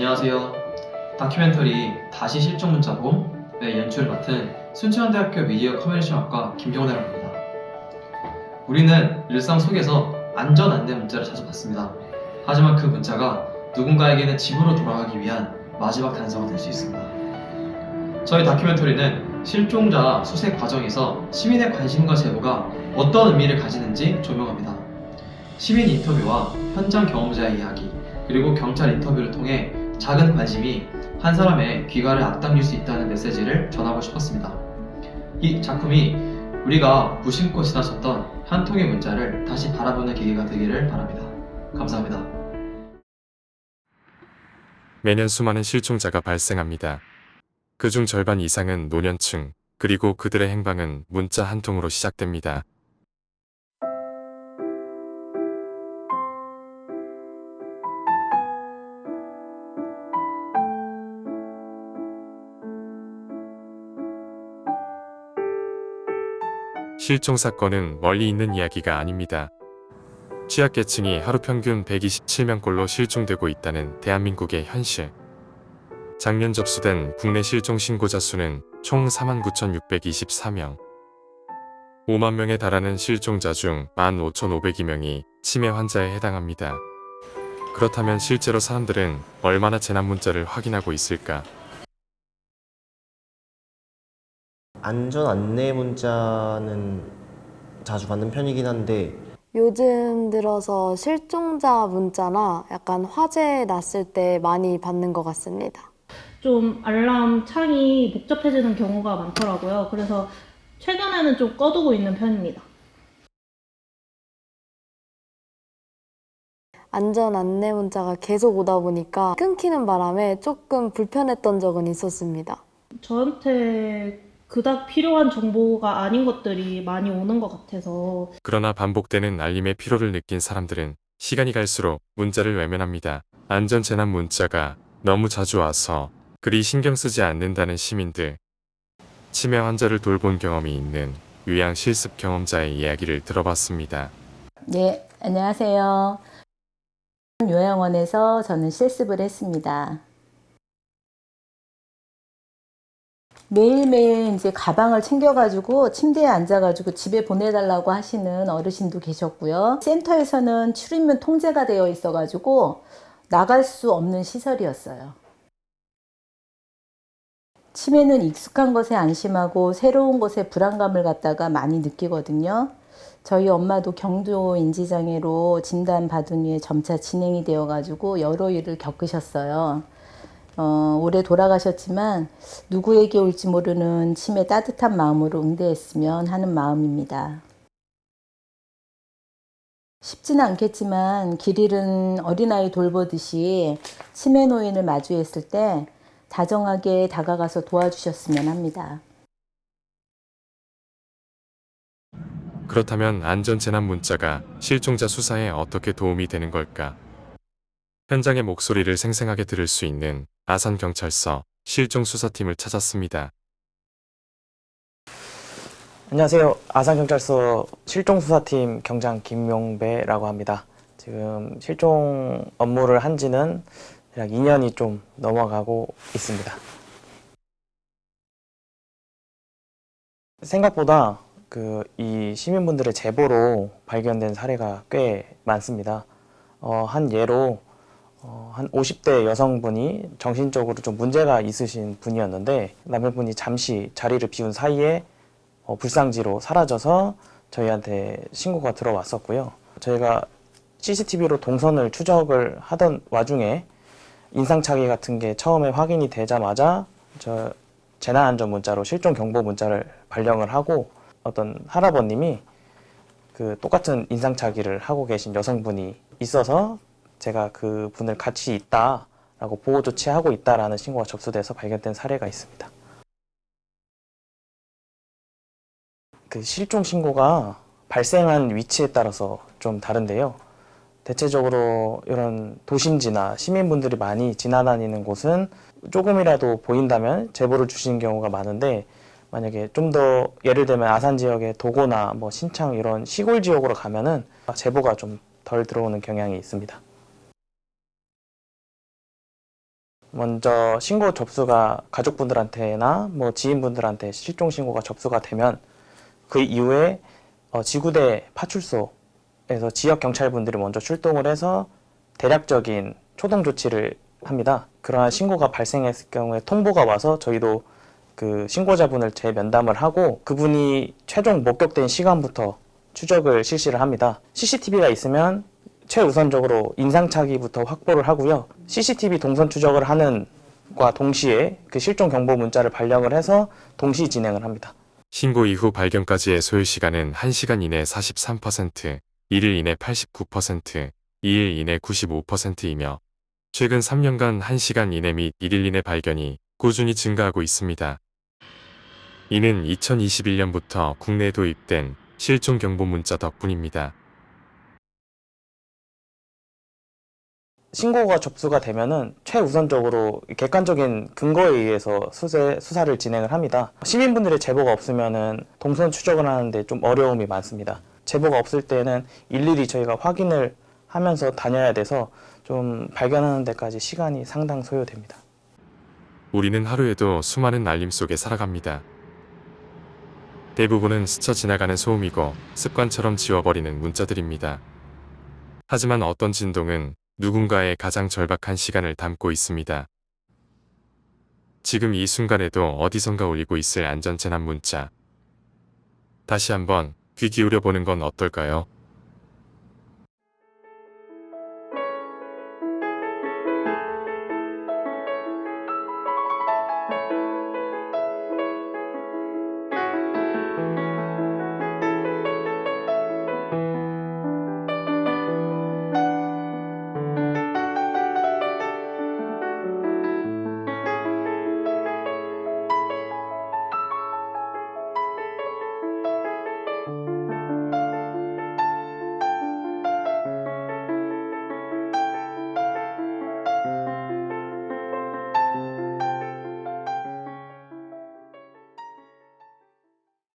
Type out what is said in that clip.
안녕하세요. 다큐멘터리 다시 실종 문자봄의 연출을 맡은 순천대학교 미디어 커뮤니케이션학과 김경호라고 합니다. 우리는 일상 속에서 안전 안내 문자를 자주 받습니다. 하지만 그 문자가 누군가에게는 집으로 돌아가기 위한 마지막 단서가 될 수 있습니다. 저희 다큐멘터리는 실종자 수색 과정에서 시민의 관심과 제보가 어떤 의미를 가지는지 조명합니다. 시민 인터뷰와 현장 경험자의 이야기, 그리고 경찰 인터뷰를 통해 작은 관심이 한 사람의 귀가를 앞당길 수 있다는 메시지를 전하고 싶었습니다. 이 작품이 우리가 무심코 지나쳤던 한 통의 문자를 다시 바라보는 계기가 되기를 바랍니다. 감사합니다. 매년 수많은 실종자가 발생합니다. 그중 절반 이상은 노년층, 그리고 그들의 행방은 문자 한 통으로 시작됩니다. 실종 사건은 멀리 있는 이야기가 아닙니다. 취약계층이 하루 평균 127명꼴로 실종되고 있다는 대한민국의 현실. 작년 접수된 국내 실종 신고자 수는 총 49,624명. 5만 명에 달하는 실종자 중 15,502명이 치매 환자에 해당합니다. 그렇다면 실제로 사람들은 얼마나 재난 문자를 확인하고 있을까? 안전 안내 문자는 자주 받는 편이긴 한데 요즘 들어서 실종자 문자나 약간 화재 났을 때 많이 받는 것 같습니다. 좀 알람 창이 복잡해지는 경우가 많더라고요. 그래서 최근에는 좀 꺼두고 있는 편입니다. 안전 안내 문자가 계속 오다 보니까 끊기는 바람에 조금 불편했던 적은 있었습니다. 저한테 그닥 필요한 정보가 아닌 것들이 많이 오는 것 같아서. 그러나 반복되는 알림의 피로를 느낀 사람들은 시간이 갈수록 문자를 외면합니다. 안전재난 문자가 너무 자주 와서 그리 신경 쓰지 않는다는 시민들. 치매 환자를 돌본 경험이 있는 요양 실습 경험자의 이야기를 들어봤습니다. 네, 안녕하세요. 요양원에서 저는 실습을 했습니다. 매일매일 이제 가방을 챙겨가지고 침대에 앉아가지고 집에 보내달라고 하시는 어르신도 계셨고요. 센터에서는 출입문 통제가 되어 있어가지고 나갈 수 없는 시설이었어요. 치매는 익숙한 것에 안심하고 새로운 것에 불안감을 갖다가 많이 느끼거든요. 저희 엄마도 경도 인지장애로 진단받은 후에 점차 진행이 되어가지고 여러 일을 겪으셨어요. 올해 돌아가셨지만 누구에게 올지 모르는 치매 따뜻한 마음으로 응대했으면 하는 마음입니다. 쉽지는 않겠지만 길 잃은 어린아이 돌보듯이 치매 노인을 마주했을 때 다정하게 다가가서 도와주셨으면 합니다. 그렇다면 안전재난 문자가 실종자 수사에 어떻게 도움이 되는 걸까? 현장의 목소리를 생생하게 들을 수 있는 아산경찰서 실종수사팀을 찾았습니다. 안녕하세요. 아산경찰서 실종수사팀 경장 김용배라고 합니다. 지금 실종 업무를 한 지는 약 2년이 좀 넘어가고 있습니다. 생각보다 이 시민분들의 제보로 발견된 사례가 꽤 많습니다. 한 예로 한 50대 여성분이 정신적으로 좀 문제가 있으신 분이었는데 남편분이 잠시 자리를 비운 사이에 불상지로 사라져서 저희한테 신고가 들어왔었고요. 저희가 CCTV로 동선을 추적을 하던 와중에 인상착의 같은 게 처음에 확인이 되자마자 재난안전 문자로 실종 경보 문자를 발령을 하고 어떤 할아버님이 똑같은 인상착의를 하고 계신 여성분이 있어서 제가 그 분을 같이 있다라고 보호 조치하고 있다라는 신고가 접수돼서 발견된 사례가 있습니다. 실종 신고가 발생한 위치에 따라서 좀 다른데요. 대체적으로 이런 도심지나 시민분들이 많이 지나다니는 곳은 조금이라도 보인다면 제보를 주시는 경우가 많은데 만약에 좀 더 예를 들면 아산 지역의 도고나 신창 이런 시골 지역으로 가면은 제보가 좀 덜 들어오는 경향이 있습니다. 먼저 신고 접수가 가족분들한테나 뭐 지인분들한테 실종 신고가 접수가 되면 그 이후에 지구대 파출소에서 지역 경찰분들이 먼저 출동을 해서 대략적인 초동 조치를 합니다. 그러한 신고가 발생했을 경우에 통보가 와서 저희도 그 신고자분을 재면담을 하고 그분이 최종 목격된 시간부터 추적을 실시를 합니다. CCTV가 있으면 최우선적으로 인상착의부터 확보를 하고요. CCTV 동선 추적을 하는 과 동시에 그 실종 경보 문자를 발령을 해서 동시 진행을 합니다. 신고 이후 발견까지의 소요 시간은 1시간 이내 43%, 1일 이내 89%, 2일 이내 95%이며 최근 3년간 1시간 이내 및 1일 이내 발견이 꾸준히 증가하고 있습니다. 이는 2021년부터 국내에 도입된 실종 경보 문자 덕분입니다. 신고가 접수가 되면은 최우선적으로 객관적인 근거에 의해서 수사를 진행을 합니다. 시민분들의 제보가 없으면은 동선 추적을 하는데 좀 어려움이 많습니다. 제보가 없을 때는 일일이 저희가 확인을 하면서 다녀야 돼서 좀 발견하는 데까지 시간이 상당 소요됩니다. 우리는 하루에도 수많은 알림 속에 살아갑니다. 대부분은 스쳐 지나가는 소음이고 습관처럼 지워버리는 문자들입니다. 하지만 어떤 진동은 누군가의 가장 절박한 시간을 담고 있습니다. 지금 이 순간에도 어디선가 울리고 있을 안전재난 문자. 다시 한번 귀 기울여 보는 건 어떨까요?